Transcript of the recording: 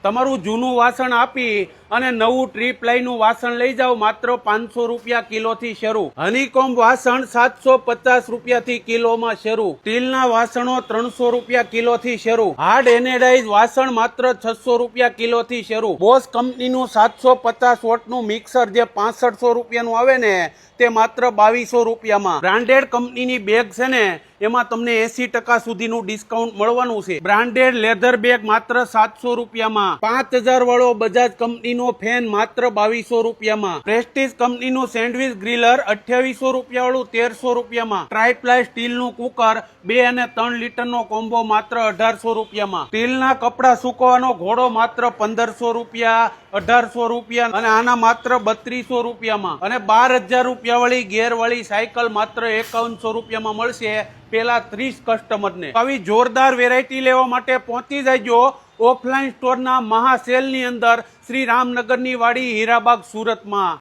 તમારું જૂનું વાસણ આપી અને નવું ટ્રીપ લાઈનું વાસણ લઈ જાઓ માત્ર 500 રૂપિયા કિલોથી શરૂ. હનીકોમ્બ વાસણ 750 રૂપિયાથી કિલોમાં શરૂ. સ્ટીલના વાસણો 300 રૂપિયા કિલોથી શરૂ. હાર્ડ એનેડાઇઝ વાસણ માત્ર 600 રૂપિયા કિલોથી શરૂ. બોસ કંપનીનું 750 વોટનું મિક્સર જે 6500 રૂપિયાનું આવે ને તે માત્ર 2200 રૂપિયામાં. બ્રાન્ડેડ કંપનીની બેગ છે ને એમાં તમને 80% સુધીનું ડિસ્કાઉન્ટ મળવાનું છે. બ્રાન્ડેડ લેધર બેગ માત્ર 700 રૂપિયામાં. 5000 વાળો બજાજ કંપનીનો ફેન માત્ર 2200 રૂપિયામાં. પ્રેસ્ટીજ કંપનીનું સેન્ડવિચ ગ્રીલર 2800 રૂપિયા વાળું 1300 રૂપિયામાં. ટ્રાયપ્લાય સ્ટીલનું કુકર 2 અને 3 લીટરનો કોમ્બો માત્ર 1800 રૂપિયામાં. સ્ટીલના કપડા સુકવવાનો ઘોડો માત્ર 1500 રૂપિયા, 1800 રૂપિયા અને આના માત્ર 3200 રૂપિયામાં. અને 12000 રૂપિયા વાળી ગેર વાળી સાયકલ માત્ર 5100 રૂપિયામાં મળશે પેલા 30 કસ્ટમરને. આવી જોરદાર વેરાયટી લેવા માટે પહોંચી જજો ઓફલાઈન સ્ટોરના મહાસેલની અંદર, શ્રી રામનગરની વાડી, હીરાબાગ, સુરતમાં.